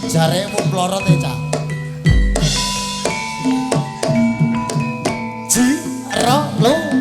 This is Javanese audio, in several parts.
jaremu plorot e cah ji ro lu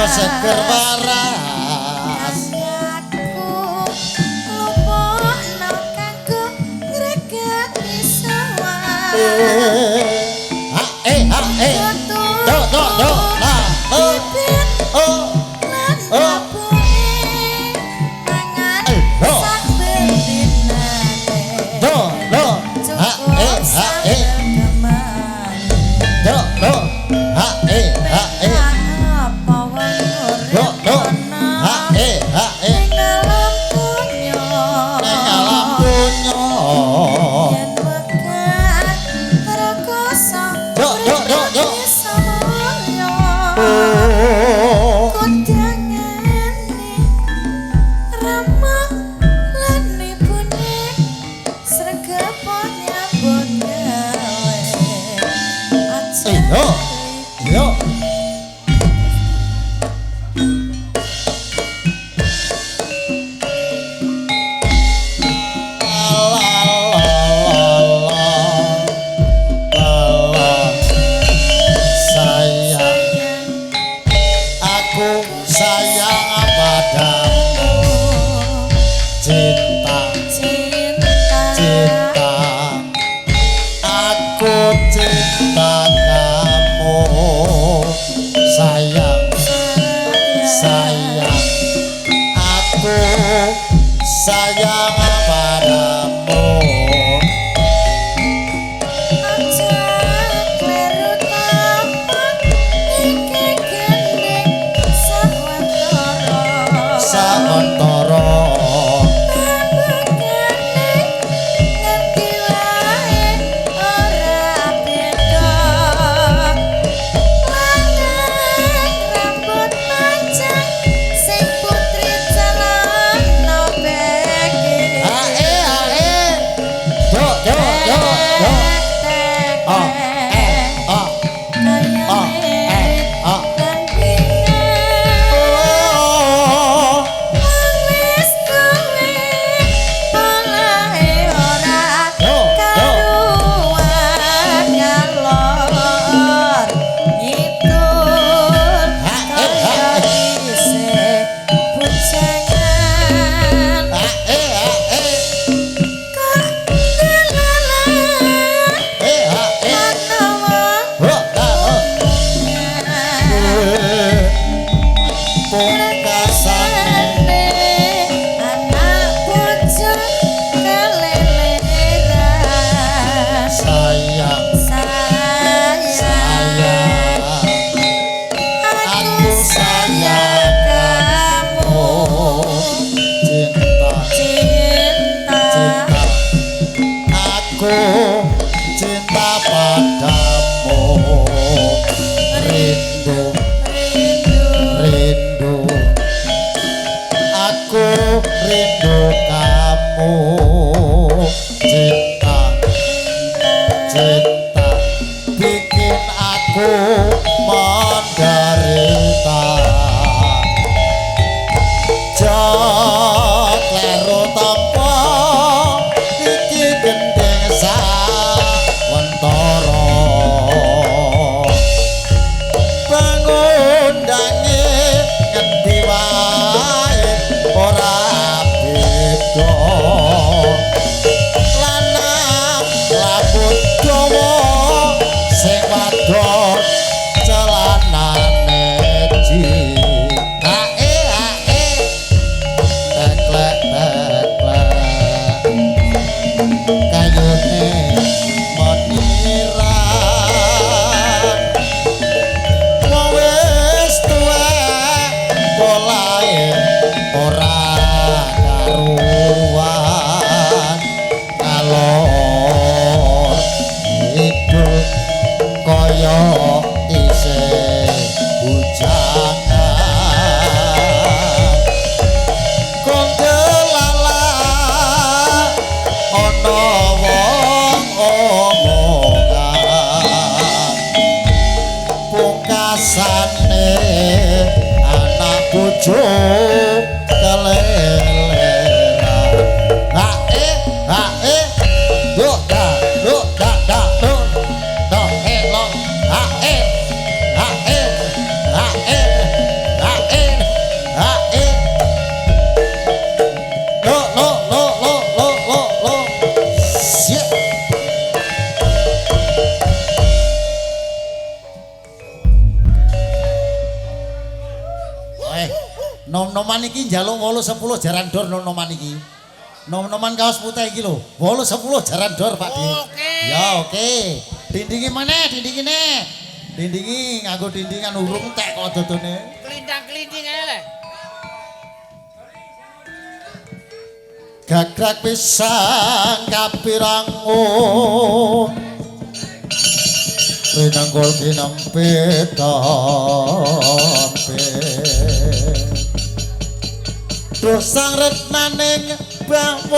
seger waras aku lupokno kanggo ngregeti sawah menderita. kaya isih bujangan kondelala ana wong omongan pungkasane anak bojo keleleran do da do long lo siap. Nom-noman iki njaluk 8-10 jaran dor nom-noman iki. Nom-noman kaos putih iki lho. 8-10 jaran dor, Pak Di. Oke. Ya oke. Dindingi maneh, dindingine. Dindingi nganggo dindingan urung tek kok dodone. Kelintang-kelinting ae le. Gagrak pisang kapirangun. Pinanggol kinempit dosang retnaning bawana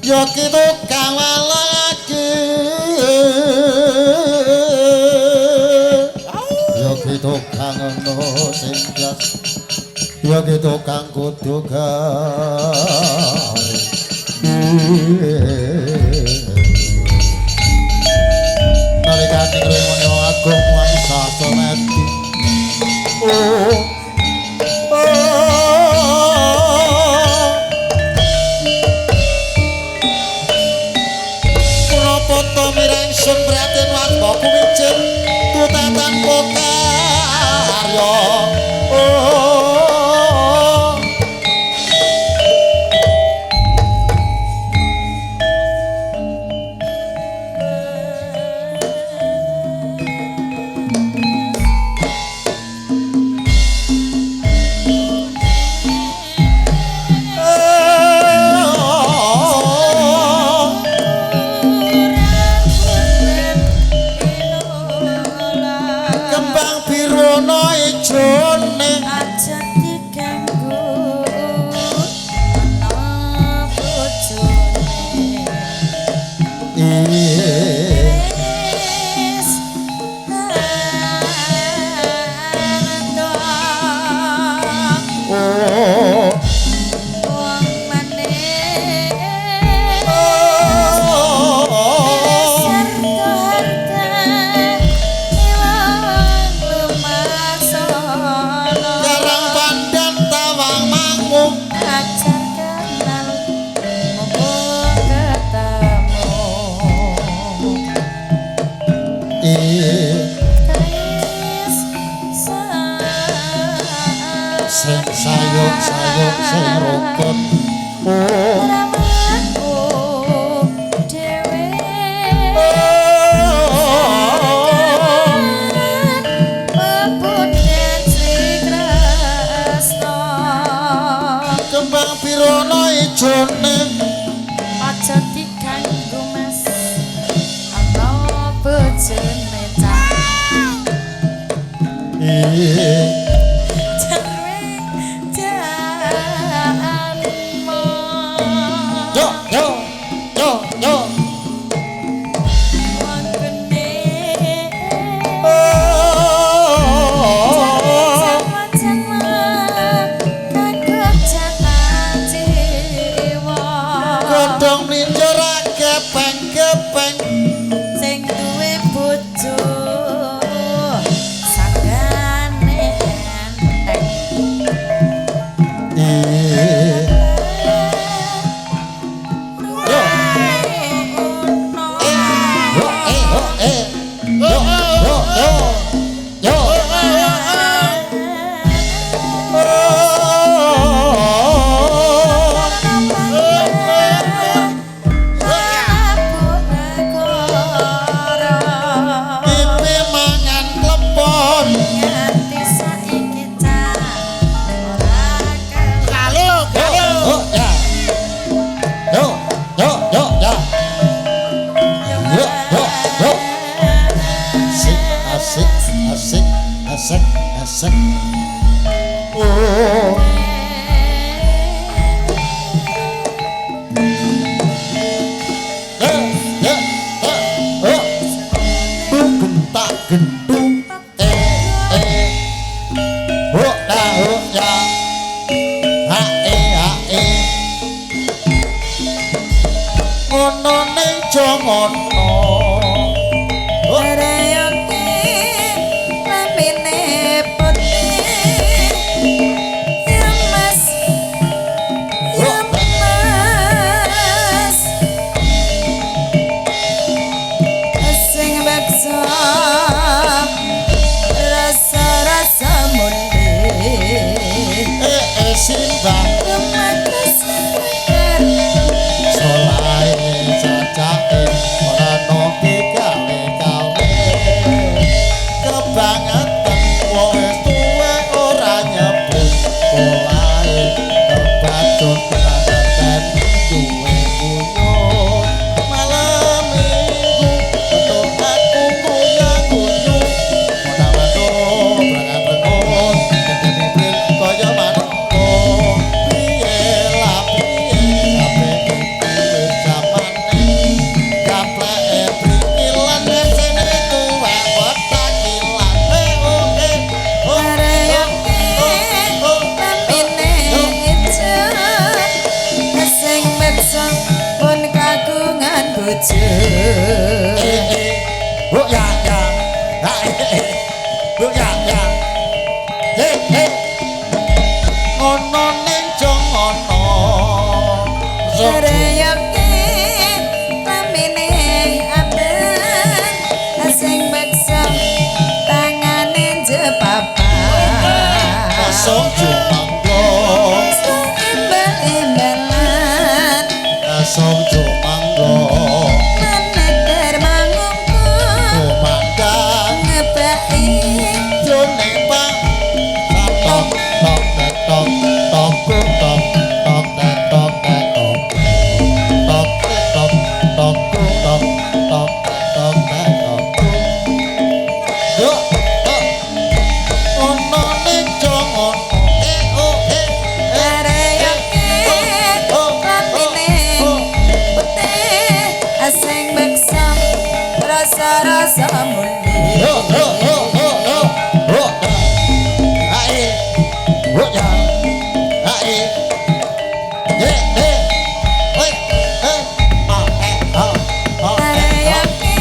ya kita kawalake ya kita kangen sing jas ya kita kang kudu gawe nalikane ngrene wong agung wangsa soneti punapa to mirengsun praten watku kumincin tutatan pokarya sayuk sing rukun kembang pirono ijone aja diganggu mas ana bojone cah sangane sek. Oh. Gentak gentung ho da ho ya ha ngono ning jongono Reyoke lamine putih ya mas sing beksa rasa-rasa muli simbang Remakas segar solae cacake ora noki kale-kale kebangetan wong wis tuwe ora nyebut solae kebacut kebangetan duwe kunyuk malam minggu betul aku kunyuk-kunyuk ora metu brangat-brangut kedepipril kaya manungko piye lah piye kabeh iki jamane gapleke prikilan mesene tuwek petakilan Reyoke lamine ijo sing beksa pun kagungan bojo oh ya ya oh ya ya ngono ning jongono Reyoke lamine abang sing beksa tangane jepapan kosong jumanggo imbal-imbalan kosong jumanggo meneter mangungku kumandang ngebaki jone bang tok tok tok tok tok tok tok tok tok tok tok tok tok tok tok tok yo ono ning jongono Reyoke lamine putih sing beksa rasa-rasa muli yo ae wo ya ae ye oi Reyoke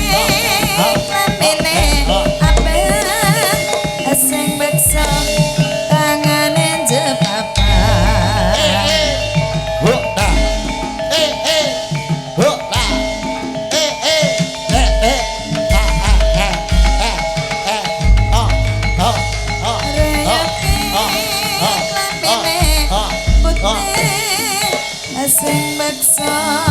lamine abang sing beksa tangane jepapan wo da wo la Reyoke lamine putih sing beksa